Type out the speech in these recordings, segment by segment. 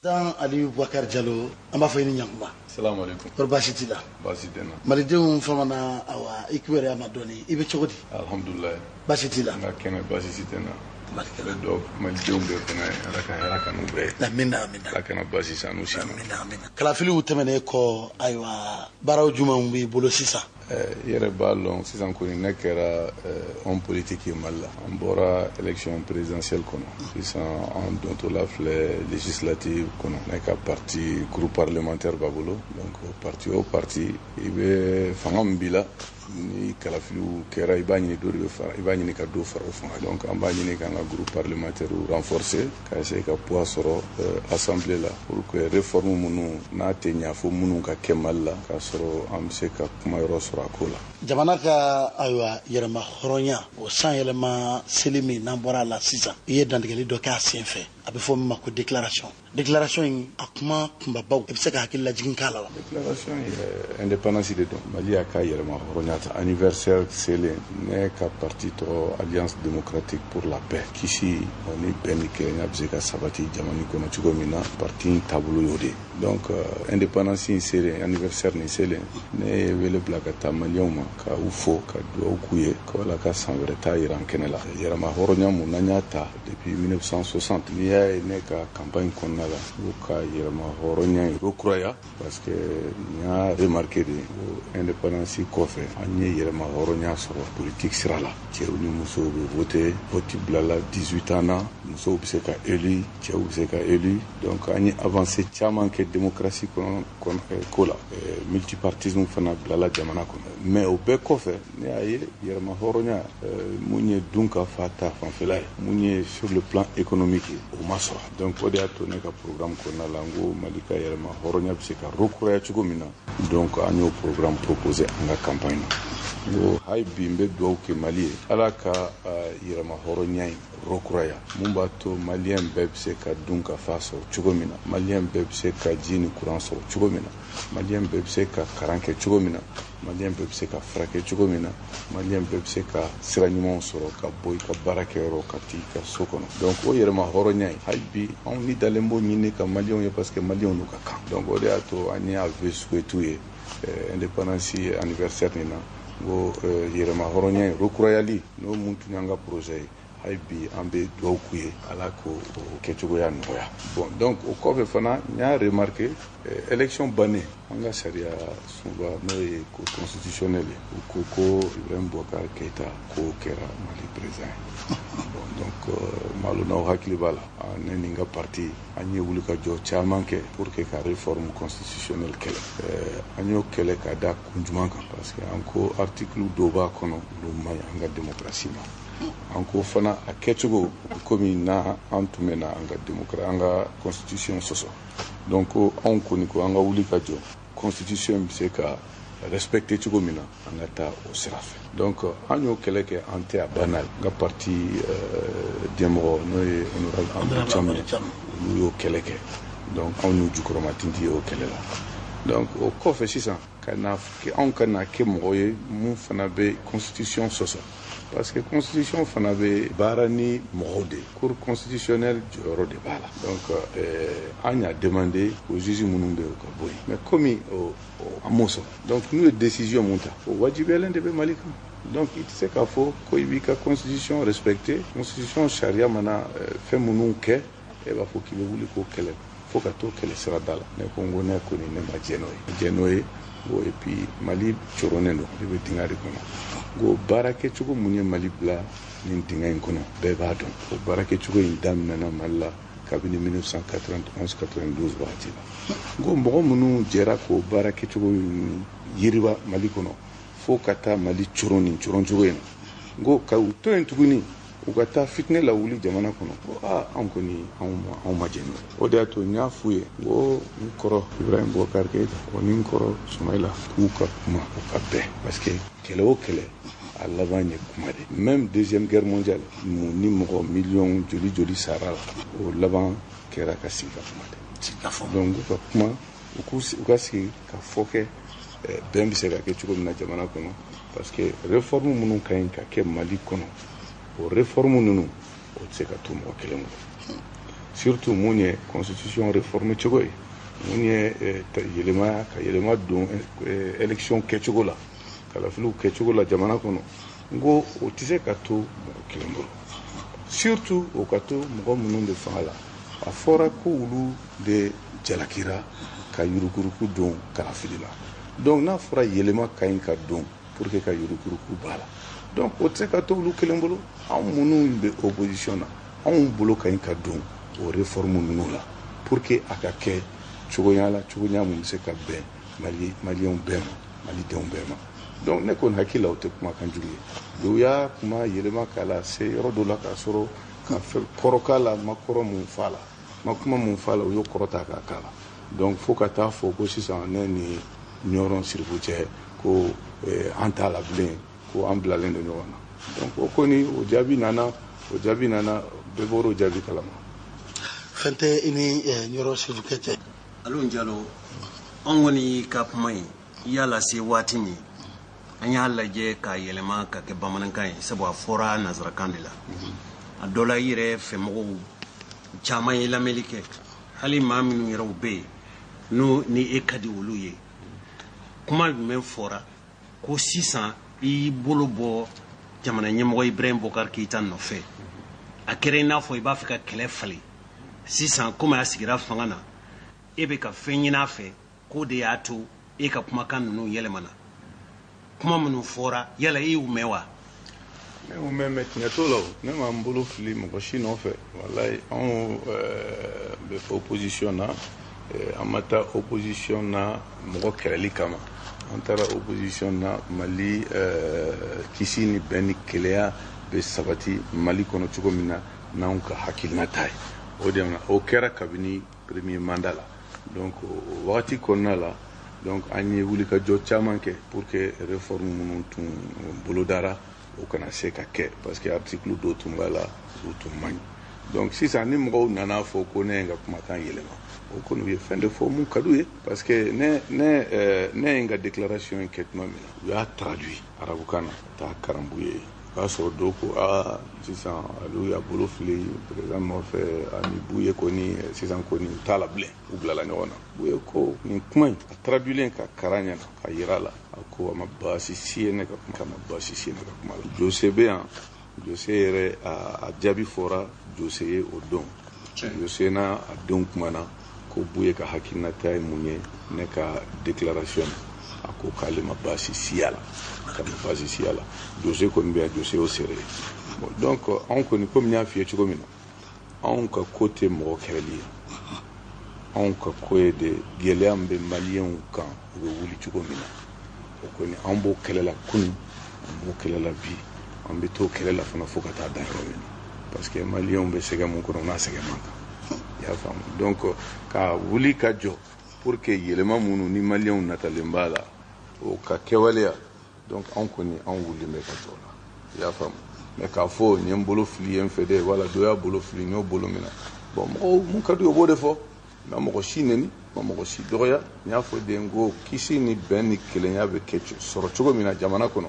Dan Aliou Boubacar Diallo an b'a fɔ i ni ɲankuma. Salamu alaikum. Kɔri baasi t'i la? Baasi tɛ n na. Malidenw famana awa i kibaruya ma dɔɔni i bɛ cogo di? Alhamdulillah. Baasi t'i la? N ka kɛnɛ baasi si tɛ n na. N bɛ dɔw malidenw bɛɛ fana Ala ka hɛrɛ k'an n'u bɛɛ ye. Amina amina. Ala kana baasi s'an n'u si ma. Amina amina. Kalafiliw tɛmɛnen kɔ ayiwa baaraw jumɛnw b'i bolo sisan? I yɛrɛ b'a lɔn sisan kɔni ne kɛra homme politique ye Mali la. An bɔra élection présidentielle kɔnɔ. Sisan an dontɔ la filɛ législative kɔnɔ. Ne ka parti groupe parlementaire b'a bolo. Donc parti o parti i bɛ fanga min b'i la ni kalafiliw kɛra i b'a ɲini dɔ de bɛ fara i b'a ɲini ka dɔ fara o fanga. Donc an b'a ɲini k'an ka groupe parlementaire renforcer ka essayer ka poids sɔrɔ assemblée la pour que réforme minnu n'a tɛ ɲa fo minnu ka kɛ Mali la k'a sɔrɔ an bɛ se ka kuma yɔrɔ sɔrɔ a ko la. Jamana ka ayiwa yɛrɛma hɔrɔnya o san yɛlɛma seli min n'an bɔra a la sisan i ye dantigɛli dɔ kɛ a sen fɛ a bɛ fɔ min ma ko déclaration in a kuma kunbabaw i bɛ se ka hakili lajigin k'a la wa? Déclaration ye indépendance de don Mali y'a ka yɛrɛma hɔrɔnya ta anniversaire selen ne ka parti tɔgɔ Alliance démocratique pour la paix kisi ni bɛn ni kɛlɛya bɛ se ka sabati jamana kɔnɔ cogo min na parti in taabolo y'o de ye. Donc indépendance in selen anniversaire nin selen ne ye wele bila ka taa maliyɛnw ma ka u fo ka dugawu k'u ye ko Ala ka san wɛrɛ ta yira an kɛnɛ la. Yɛrɛma hɔrɔnya mun n'an y'a ta depuis 1960 n'i y'a ye ne ka campagne kɔnɔna la u ka yɛrɛma hɔrɔnya in rekuraya parce que n y'a remarqué de ko indépendance kɔfɛ an ye yɛrɛma hɔrɔnya sɔrɔ politique sira la. Cɛw ni musow bɛ voter vote bilala 18 ans na musow bɛ se ka élu cɛw bɛ se ka élu donc an ye avancé caman kɛ démocratie kɔnɔ ko la multipartisme fana bilala jamana kɔnɔ mais o bɛɛ kɔfɛ ne y'a ye yɛrɛma hɔrɔnya mun ye dun ka fa ta fanfɛla ye mun ye sur le plan économique ye o ma sɔrɔ donc o de y'a to ne ka programme kɔnɔna la n ko Mali ka yɛrɛma hɔrɔnya bɛ se ka rekuraya cogo min na donc an y'o programme proposé an ka campagne na n ko hali bi n bɛ dugawu kɛ Mali ye Ala ka yɛrɛma hɔrɔnya in rekuraya mun b'a to maliyɛn bɛɛ bɛ se ka dun ka fa sɔrɔ cogo min na maliyɛn bɛɛ bɛ se ka ji ni courant sɔrɔ cogo min na maliyɛn bɛɛ bɛ se ka kalan kɛ cogo min na maliyɛn bɛɛ bɛ se ka furakɛ cogo min na maliyɛn bɛɛ bɛ se ka sira ɲumanw sɔrɔ ka bɔ i ka baarakɛyɔrɔ ka t'i ka so kɔnɔ donc o yɛrɛma hɔrɔnya in hali bi anw ni dalen b'o ɲini ka maliyɛnw ye parce que maliyɛnw n'u ka kan donc o de y'a to an y'a vœu souhaité ye indépendance anniversaire nin na n ko yɛrɛma hɔrɔnya in rekurayali n'o mun tun y'an ka projet ye hali bi an bɛ dugawu k'u ye Ala k'o kɛcogoya nɔgɔya bon donc o kɔfɛ fana n y'a remarqué élection bannen an ka sariya sunba n'o ye ko constitutionnel ye u ko ko Ibrahim Boubacar Keïta k'o kɛra Mali président ye bon donc malo n'aw hakili b'a la ne ni n ka parti an ye wulikajɔ caman kɛ pour que ka réforme constitutionnelle kɛlɛ an y'o kɛlɛ ka da kun jumɛn kan parce que an ko article dɔw b'a kɔnɔ olu man ɲi an ka démocratie ma an ko fana a kɛcogo komi na an tun bɛ na an ka constitution sɔsɔ donc anw kɔni ko an ka wuli ka jɔ constitution bɛ se ka respecter cogo min na an ka taa o sira fɛ donc an y'o kɛlɛ kɛ an tɛ a banna ye n ka parti ɲɛmɔgɔ n'o ye honorable Amadou Thiam olu y'o kɛlɛ kɛ donc anw y'u jukɔrɔma tinti o kɛlɛ la donc o kɔfɛ sisan anw ka na kɛ mɔgɔ ye mun fana bɛ constitution sɔsɔ parce que constitution fana bɛ baara ni mɔgɔw de cour constitutionnel jɔyɔrɔ de b'a la donc an y'a demandé o juge minnu bɛ yen o ka bɔ yen mais komi an m'o sɔrɔ donc n'u ye décision mun ta o wajibiyalen de bɛ Mali kan donc i tɛ se k'a fɔ ko i b'i ka constitution respecter constitution sariya mana fɛn minnu kɛ e b'a fɔ k'i bɛ wuli k'o kɛlɛ fo ka t'o kɛlɛ sira da la ne ko n ko ne kɔni ne ma jɛ n'o ye bon et puis Mali coronnen don ne bɛ dingɛ de kɔnɔ ngo baara kɛcogo mun ye Mali bila nin dingɛ in kɔnɔ bɛɛ b'a dɔn o baara kɛcogo in daminɛna Mali la kabini 1991-92 wagati la ngo mɔgɔ minnu jɛra k'o baara kɛcogo yiriba Mali kɔnɔ fo ka taa Mali coron nin coron cogo in na ngo ka u to yen tuguni u ka taa fitinɛ lawuli jamana kɔnɔ ko anw kɔni anw ma jɛ n'o o de y'a to n y'a f'u ye n ko n kɔrɔ Ibrahim Boubacar Keïta o ni n kɔrɔ Soumaïla k'u ka kuma o ka bɛn parce que kɛlɛ o kɛlɛ a laban ye kuma de même deuxième guerre mondiale ni mɔgɔ miliyɔn joli sara la o laban kɛra ka sigi ka kuma de donc u ka kuma u ka sigi ka fɔ kɛ bɛn bɛ se ka kɛ cogo min na jamana kɔnɔ parce que réforme minnu ka ɲi ka kɛ Mali kɔnɔ o réforme ninnu o tɛ se ka to mɔgɔ kelen bolo surtout mun ye constitution réforme cogo ye mun ye ka yɛlɛma don élection kɛcogo la kalafiliw kɛcogo la jamana kɔnɔ n ko o tɛ se ka to mɔgɔ kelen bolo surtout o ka to mɔgɔ minnu de fanga la a fɔra ko olu de jalakira ka yurukuruku don kalafili la donc n'a fɔra yɛlɛma ka ɲi ka don pour que ka yurukuruku b'a la donc o tɛ se ka to olu kelen bolo anw minnu bɛ opposition na anw bolo ka ɲi ka don o réforme ninnu la pour que a ka kɛ cogoya mun bɛ se ka bɛn maliyɛnw bɛɛ ma malidenw bɛɛ ma donc ne kɔni hakili la o tɛ kumakan jugu ye u y'a kuma yɛlɛma k'a la se yɔrɔ dɔ la k'a sɔrɔ ka fɛn kɔrɔ k'a la ma kɔrɔ mun f'a la ma kuma mun f'a la u y'o kɔrɔ ta k'a k'a la donc fo ka taa fɔ ko sisan ne ni ɲɔrɔn siribu cɛ ko an t'a la bilen ko an bilalen don ɲɔgɔn na donc o kɔni o jaabi nana bɛɛ bɔra o jaabi kalama. fɛn tɛ i ni ɲɔrɔn siribu cɛ. Alon Jalo an kɔni ka kuma in yala se waati min an y'a lajɛ ka yɛlɛma ka kɛ bamanankan ye sabu a fɔra nanzarakan de la a dɔ la i yɛrɛ fɛmɔgɔw caman ye lamɛnli kɛ hali maa minnu yɛrɛw bɛ yen n'o ni e ka di olu ye kuma jumɛn fɔra ko sisan i bolo bɔ jamana ɲɛmɔgɔ Ibrahim Boubacar Keïta nɔfɛ a kɛra i n'a fɔ i b'a fɛ ka kɛlɛ falen sisan komi a sigira fanga na e bɛ ka fɛn ɲini a fɛ k'o de y'a to e ka kumakan ninnu yɛlɛmana kuma minnu fɔra yala e y'u mɛn wa. ne y'u mɛn mɛ tiɲɛ t'o la o ne m'an bolo fili mɔgɔ si nɔfɛ walayi anw bɛ opposition na an ma taa opposition na mɔgɔ kɛlɛli kama an taara opposition na Mali kisi ni bɛn ni keleya bɛ sabati Mali kɔnɔ cogo min na n'anw ka hakilinata ye o de o kɛra kabini premier mandat la donc o wagati kɔnɔna la donc an ye wulikajɔ caman kɛ pour que réforme minnu tun bolodara o kana se ka kɛ parce que article dɔw tun b'a la o tun man ɲi donc sisan ni mɔgɔw nana fɔ ko ne ye n ka kumakan yɛlɛma o kɔni u ye fɛn de fɔ mun ka d'u ye parce que ne ye n ka déclaration kɛ tuma min na u y'a traduit arabukan na ka taa karambu ye o y'a sɔrɔ dɔw ko sisan olu y'a bolo fili président nɔfɛ ani Buye kɔni sisan kɔni u t'a la bilen u bilala ɲɔgɔn na Buye ko nin kuma in a traduilen ka kara ɲɛna ka yira a la a ko a ma baasi si ye ne ka kuma la Jose bɛ yan Jose yɛrɛ a jaabi fɔra Jose ye o don Jose n'a a denw kumana ko Buye ka hakilinata ye mun ye ne ka déclaration a ko k'ale ma baasi siya la Jose kɔni bɛ yan Jose y'o sere bon donc anw kɔni komi n y'a f'i ye cogo min na anw ka ko tɛ mɔgɔ kɛlɛli ye anw ka ko ye de gɛlɛya min bɛ maliyɛnw kan u bɛ wuli cogo min na o kɔni an b'o kɛlɛ la kunun an b'o kɛlɛ la bi an bɛ t'o kɛlɛ la fana fo ka taa dan yɔrɔ min na parce que maliyɛnw bɛ sɛgɛn mun kɔnɔ n'a sɛgɛn man kan i y'a faamu donc ka wuli ka jɔ pour que yɛlɛma minnu ni maliyɛnw natalen b'a la o ka kɛwaleya donc anw kɔni anw wulilen bɛ ka jɔ la i y'a faamu mais k'a fɔ nin ye n bolo fili ye n fɛ dɛ wala dɔ y'a bolo fili n y'o bolo minɛ bon mɔgɔw mun ka di o b'o de fɔ ma mɔgɔ si neni ma mɔgɔ si dɔgɔya n y'a fɔ de n ko kisi ni bɛn ni kelenya bɛ kɛ sɔrɔ cogo min na jamana kɔnɔ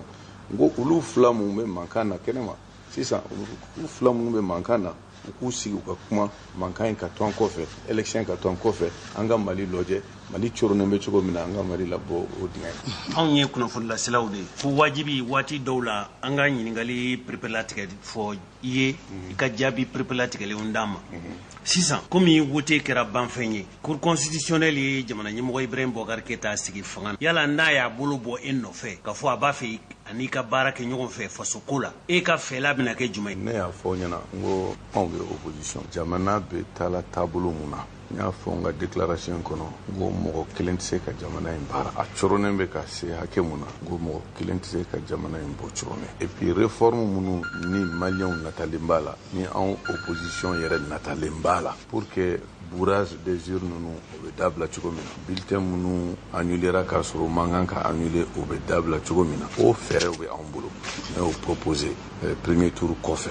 n ko olu fila minnu bɛ mankan na kɛnɛma sisan olu fila minnu bɛ mankan na u k'u sigi u ka kuma mankan in ka to an kɔfɛ élection ka to an kɔfɛ an ka Mali lajɛ Mali coronen bɛ cogo min na an ka Mali labɔ o dingɛ in. anw ye kunnafonilaselaw de ye ko wajibi waati dɔw la an ka ɲininkali perepelatigɛ fɔ i ye i ka jaabi perepelatigɛlenw d'an ma sisan komi wote kɛra banfɛn ye cour constitutionnelle ye jamana ɲɛmɔgɔ Ibrahim Boubacar Keïta sigi fanga na yala n'a y'a bolo bɔ e nɔfɛ k'a fɔ a b'a fɛ ani ka baara kɛ ɲɔgɔn fɛ faso ko la e ka fɛla bɛna kɛ jumɛn. ne y'a fɔ ɲɛna n ko anw bɛ opposition jamana bɛ taala taabolo mun na n y'a fɔ n ka déclaration kɔnɔ n ko mɔgɔ kelen tɛ se ka jamana in baara a coronen bɛ ka se hakɛ mun na n ko mɔgɔ kelen tɛ se ka jamana in bɔ coronen et puis réforme minnu ni maliyɛnw natalen b'a la ni anw opposition yɛrɛ natalen b'a la pour que bourrage des urnes ninnu o bɛ dabila cogo min na bulletin minnu annulera k'a sɔrɔ man kan ka annuler o bɛ dabila cogo min na o fɛɛrɛw bɛ anw bolo ne y'o proposé premier tour kɔfɛ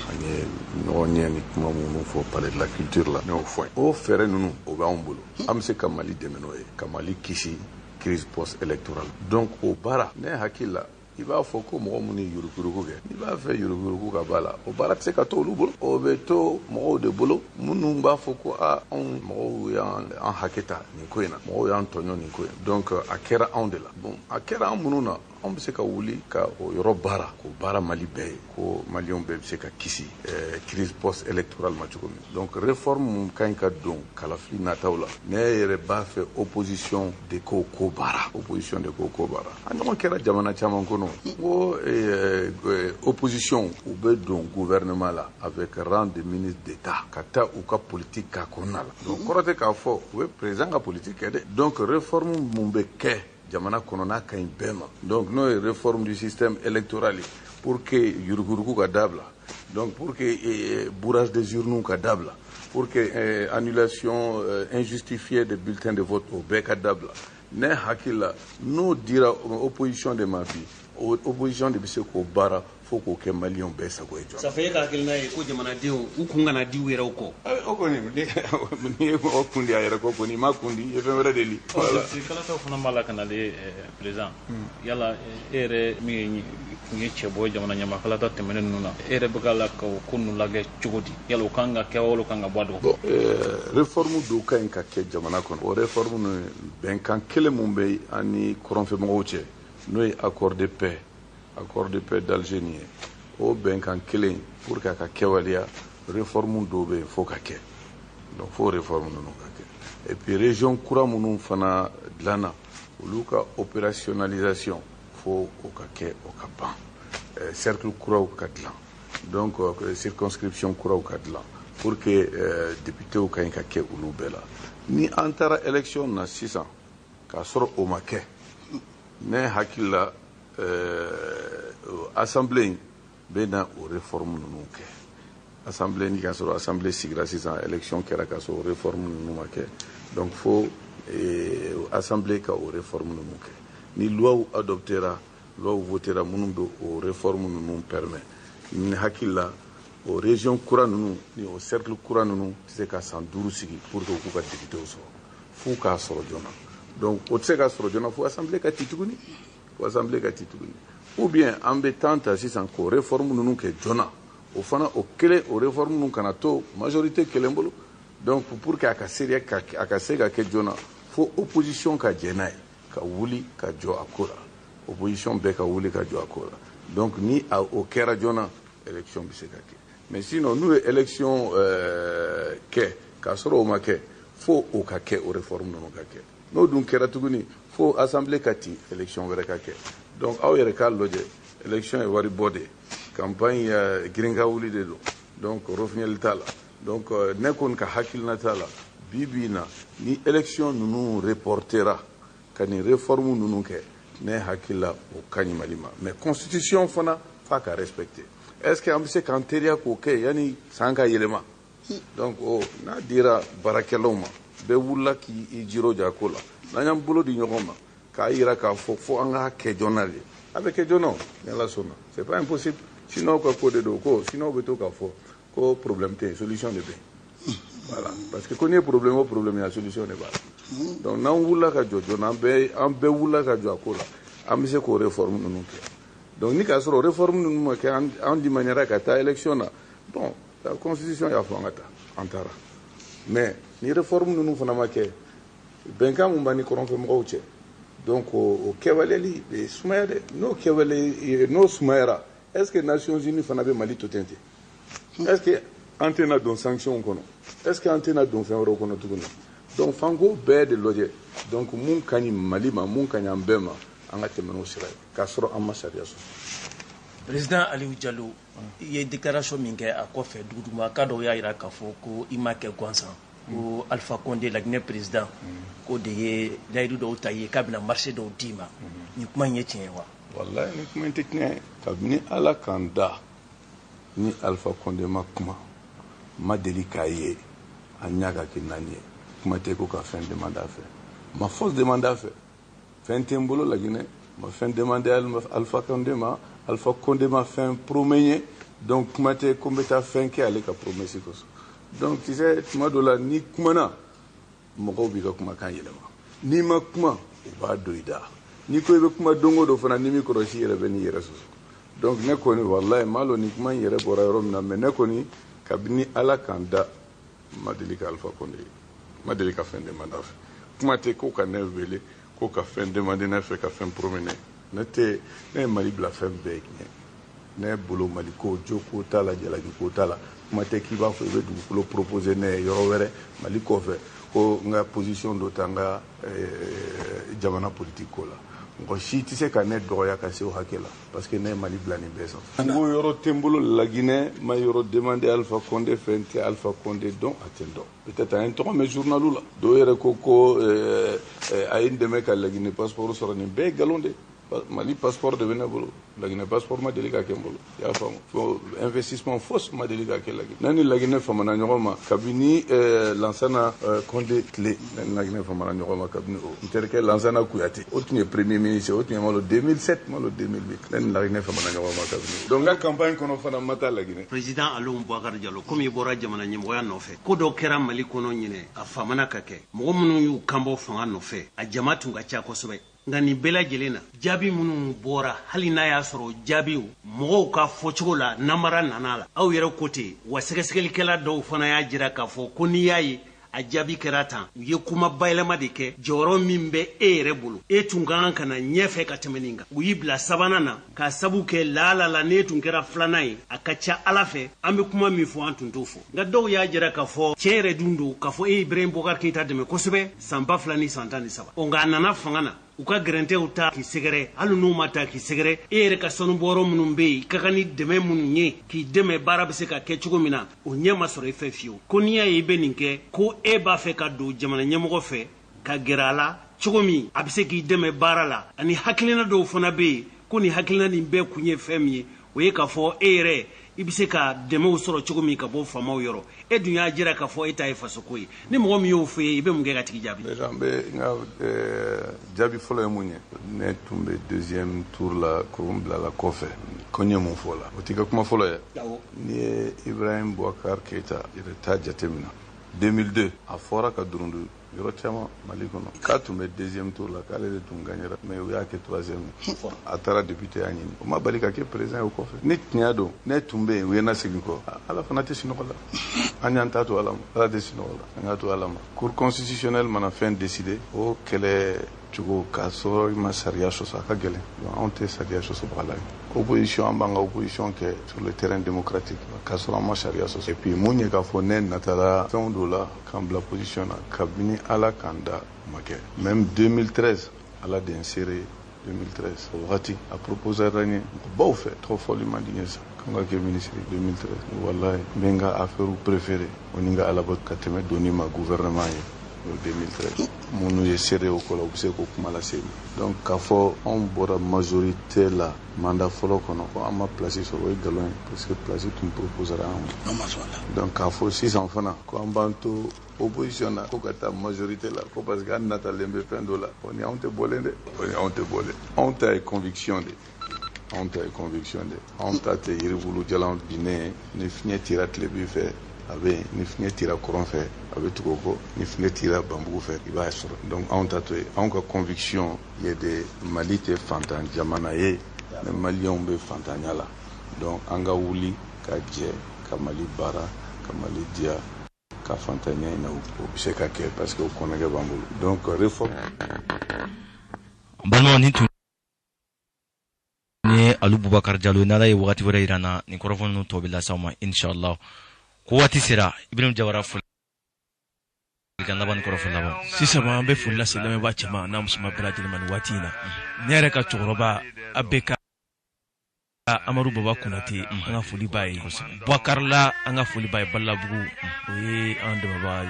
an ye ɲɔgɔn ɲɛ ni kuma minnu fɔ palais de la culture la ne y'o fɔ o fɛɛrɛ ninnu o bɛ anw bolo an bɛ se ka Mali dɛmɛ n'o ye ka Mali kisi crise post électorale donc o baara ne hakili la i b'a fɔ ko mɔgɔ minnu ye yurukuruku kɛ n'i b'a fɛ yurukuruku ka b'a la o baara tɛ se ka to olu bolo o bɛ to mɔgɔw de bolo minnu b'a fɔ ko anw mɔgɔw y'an hakɛ ta nin ko in na mɔgɔw y'an tɔɲɔ nin ko in donc a kɛra anw de la bon a kɛra an minnu na anw bɛ se ka wuli ka o yɔrɔ baara k'o baara Mali bɛɛ ye ko maliyɛnw bɛɛ bɛ se ka kisi crise post électorale ma cogo min donc réforme mun ka ɲi ka don kalafili nataw la ne yɛrɛ b'a fɛ opposition de k'o ko baara opposition de k'o ko baara a ɲɔgɔn kɛra jamana caman kɔnɔ n ko opposition u bɛ don gouvernement la avec rang de ministre d'état ka taa u ka politique k'a kɔnɔna la donc kɔrɔ tɛ k'a fɔ u bɛ président ka politique kɛ dɛ donc réforme mun bɛ kɛ jamana kɔnɔ n'a ka ɲi bɛɛ ma donc n'o ye réforme du système électoral ye pour que yurukuruku ka dabila donc pour que bourrage des urnes ka dabila pour que annulation injustifiée des bulletins de vote o bɛɛ ka dabila ne hakili la n'o dira opposition de ma bi opposition de bɛ se k'o baara fo k'o kɛ maliyɛnw bɛɛ sago ye jɔn. ça fait e ka hakilina ye ko jamanadenw u kun kana di u yɛrɛw kɔ. o kɔni n'i ye mɔgɔ kundi a yɛrɛ kɔ kɔni i ma kundi i ye fɛn wɛrɛ de li. kalataw fana b'a la ka nalen président yala e yɛrɛ min ye kun ye cɛ bɔ ye jamana ɲamakalata tɛmɛnen ninnu na e yɛrɛ bɛ ka la ka o ko ninnu lajɛ cogo di yala o kan ka kɛ wala o kan ka bɔ a dɔn. bon réforme dɔw ka ɲi ka kɛ jamana kɔnɔ o réforme ninnu bɛnkan kelen mun bɛ an ni kɔrɔnfɛmɔgɔw cɛ n'o ye accord de paix d'Alger nin ye o bɛnkan kelen pour que a ka kɛwaleya réforme dɔw bɛ yen fo ka kɛ donc fo réforme ninnu ka kɛ et puis région kura minnu fana dilanna olu ka opérationnalisation fo o ka kɛ o ka ban cercle kuraw ka dilan donc circonscription kuraw ka dilan pour que députéw ka ɲi ka kɛ olu bɛɛ la ni an taara élection na sisan k'a sɔrɔ o ma kɛ ne hakili la assemblée in bɛ na o réforme ninnu kɛ assemblée ni ka sɔrɔ assemblée sigira sisan élection kɛra ka sɔrɔ o réforme ninnu ma kɛ donc fo assemblée ka o réforme ninnu kɛ ni loi adoptera loi votera minnu bɛ o réforme ninnu permet ni hakili la o région kura ninnu ni o cercle kura ninnu tɛ se ka san 5 sigi pour que u k'u ka députéw sɔrɔ f'u k'a sɔrɔ joona donc o tɛ se ka sɔrɔ joona fo assemblée ka ci tuguni ou bien an bɛ temps ta sisan k'o réforme ninnu kɛ joona o fana o kelen o réforme ninnu kana to majorité kelen bolo donc pour que a ka se ka kɛ joona fo opposition ka jɛ n'a ye ka wuli ka jɔ a ko la opposition bɛɛ ka wuli ka jɔ a ko la donc ni o kɛra joona élection bɛ se ka kɛ mais sinon n'u ye élection kɛ k'a sɔrɔ o ma kɛ fo o ka kɛ o réforme ninnu ka kɛ n'o dun kɛra tuguni fo assemblée ka ci élection wɛrɛ ka kɛ donc aw yɛrɛ k'a lajɛ élection ye wari bɔ de campagne girinka wuli de don donc rofiɲɛli t'a la donc ne kɔni ka hakilina t'a la bi bi in na ni élection ninnu reportera ka nin réforme ninnu kɛ ne hakili la o ka ɲi Mali ma mais constitution fana f'a ka respecter est ce que an bɛ se k'an teriya k'o kɛ yanni san ka yɛlɛma donc n'a dira baarakɛlaw ma bɛɛ wulila k'i jiroja ko la n'an y'an bolo di ɲɔgɔn ma k'a yira k'a fɔ fo an k'a kɛ joona de a bɛ kɛ joona ni Ala sɔnna c'est pas impossible sinon ka ko de don ko sinon bɛ to k'a fɔ ko problème tɛ yen solution de bɛ yen voilà parce que ko n'i ye problème o problème ya solution de b'a la donc n'an wulila ka jɔ joona an bɛɛ wulila ka jɔ a ko la an bɛ se k'o réforme ninnu kɛ donc ni k'a sɔrɔ réforme ninnu ma kɛ an dimaniera ka taa élection na bon la constitution y'a fɔ an ka taa an taara mais ni réforme ninnu fana ma kɛ bɛnkan mun b'an ni kɔrɔnfɛmɔgɔw cɛ donc o kɛwaleli de sumaya dɛ n'o sumayara est ce que Nations Unies fana bɛ Mali to ten est ce que an tɛna don sanction kɔnɔ est ce que an tɛna don fɛn wɛrɛw kɔnɔ tuguni donc fanko bɛɛ de lajɛ donc mun ka ɲi Mali ma mun ka ɲi an bɛɛ ma an ka tɛmɛ n'o sira ye k'a sɔrɔ an ma sariya sɔsɔ. président Aliou Diallo i ye déclaration min kɛ a kɔfɛ duguma ka dɔw y'a jira k'a fɔ ko i ma kɛ gansan ko Alpha Condé la Guinée président ko de ye layidu dɔw ta ye k'a bɛna marché dɔw d'i ma nin kuma in ye tiɲɛ ye wa. wallahi ni kuma in tɛ tiɲɛ ye kabini Ala k'an da ni Alpha Condé ma kuma ma deli k'a ye a ɲa ka kɛ naani ye kuma tɛ ko ka fɛn demande a fɛ ma force demande a fɛ fɛn tɛ n bolo la Guinée ma fɛn demande Alpha Condé ma Alpha Condé ma fɛn promet ye donc kuma tɛ ko n bɛ taa fɛn kɛ ale ka promesse kosɔn donc tu sais tuma dɔ la ni kumana mɔgɔw b'i ka kumakan yɛlɛma n'i ma kuma u b'a don i da ni ko be kuma dongo do fana ni mi ko si yere ben yere so donc ne ko ni wallahi malo ni kuma yere bora rom na me ne ko ni kabini ala kanda madelika alfa konde madelika fende manaf kuma te ko ka ne vele ko ka fende mandina fe ka fen promener nete ne mali bla fen be ne bolo mali ko joko tala jala ko tala kuma te ki ba fo be du ko proposer ne yoro were mali ko fe ko nga position do tanga jamana politique ko la ngo si ti se ka ne doya ka se o hakela parce que ne mali bla ni beso ngo yoro tembolo la Guinée ma yoro demander Alpha Condé fente Alpha Condé don attendo peut-être un temps mais journalu la do yere ko ay ndeme ka la Guinée passeport so ni be galonde mali passeport de benabolo la Guinée passeport ma delika kembolo ya famo fo investissement fausse ma delika ke la Guinée nani la Guinée famana nyoma kabini lansana Condé clé nani la Guinée famana nyoma kabini o interke lansana Kouyaté otni premier ministre otni malo 2007 malo 2008 nani la Guinée famana nyoma kabini donc la campagne kono fana mata la Guinée président Alou Boubacar Diallo comme yibora jamana nyimo ya nofe ko do kera mali kono nyine a famana kake mo munu yu kambo fanga nofe a jamatu ngacha ko sobe ngani bela jelena jabi munu bora hali na ya soro jabi mo ka focho la namara nanala aw yere kote wa segesegeli kala do fana ya jira ka fo kuni yayi a jabi kerata ye kuma baylama de ke joro mimbe ere bulu e tungan kana nyefe ka temeninga uyibla sabanana ka sabu ke la ne tunkera flanai akacha alafe ambe kuma mi fo antuntufu nga do ya jira ka fo chere dundu ka fo e Ibrahim Boubacar Keita de me kosobe samba flani santani saba onga nana fangana uka gerente uta ki segere alu no mata ki segere ere ka sonu boro munum be kakani deme munye ki deme bara se ka kechugo mina o nyama soro efefio koniya e be ninke ko e ba fe ka do jamana nyamo fe ka gerala chugomi abise ki deme bara la ani hakilina do fona be ko ni hakilina ni be kunye femye we ka fo ere ibise ka deme usoro chugomi ka bo fama yoro e dunya jira ka fo eta e fasokoi ni mo mi yo fe ibe munge ka tiki jabi jambe nga jabi folo ya munye ne tumbe deuxième tour la kurumbla la kofe konye mon fola otika kuma folo ya ni Ibrahim Boubacar Keita ire ta jatemina 2002 a fora ka durundu yoro chama malikono ka tumbe deuxième tour la kale de tunganyera mais o ya ke troisième atara député ani o ma balika ke président o kofe ni tnyado ne tumbe we na siginko ala fana te sinokola anyanta to alam ala te sinokola ngato alam cour constitutionnelle mana fin décider o kele chugo kaso ma saria so sa ka gele on te saria so bala opposition banga opposition ke sur le terrain démocratique kaso ma saria so et puis munye ka fo nen natala fondo la quand la position kabini ala kanda make même 2013 ala d'insérer 2013 wati a proposé rani bon fait trop folie mandinesa kanga ke ministre 2013 wallahi benga affaire préférée oninga ala bot kateme doni ma gouvernement 2013 monu ye sere o kola ubse ko kuma la seri donc kafo on bora majorité la mandat folo kono ko ama place so way galon parce que place tu proposera on donc kafo 6 enfants ko ambanto opposition na ko kata majorité la ko parce que anata lembe pendo la on y a on te bolende on ta conviction de on ta te irvulu jalan bine ne fini tirat le bi fait avec ni fini tira courant fait avec Togo ni fini tira bambou fait il va être donc on tatoué on a conviction il y a des malités fantan jamana ye les maliens be fantanyala donc anga wuli ka je ka mali bara ka mali dia ka fantanya na o biseka ke parce que o konage bambou donc réforme bano ni ni Alou Boubacar Diallo nala ye wakati wera irana ni korofon no tobila sama inshallah kuwati sera Ibrahim Jawara ful kan laban korofon laban sisa ma be fulla selame ba chama na musuma bradil man watina nere ka choroba abeka Amadou Baba Konaté anga fuli baye Boubacar la anga fuli baye Balabugu oui ande baba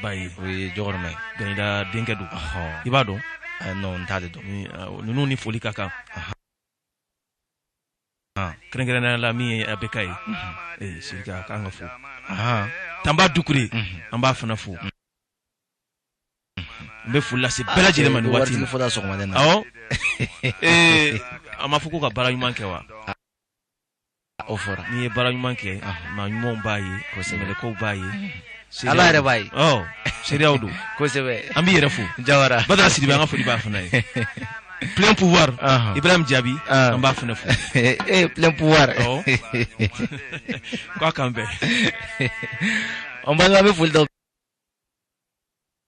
baye oui jogorme ganida denkedu ibado non ntade do nunu ni foli kaka krengena la mi abekai sika kanga fu tamba dukuri amba fana fu mbe fulla se bela jele man wati ni foda so maden awo amafuko ka bara yumanke wa ofora ni bara yumanke ma nyumon baye ko semele ko baye ala yɛrɛ b'a ye sariyaw don kosɛbɛ an b'i yɛrɛ fo Jawara Badara Sidibe an ka foli b'a fana ye plein pouvoir Ibrahim Diaby an b'a fana fo plein pouvoir k'a kan bɛn on b'a bɛ foli da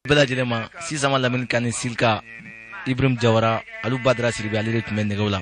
bɛɛ lajɛlen ma sisan ma lamini kan ni Silka Ibrahim Jawara alu Badara Sidibe ale de tun bɛ nɛgɛw la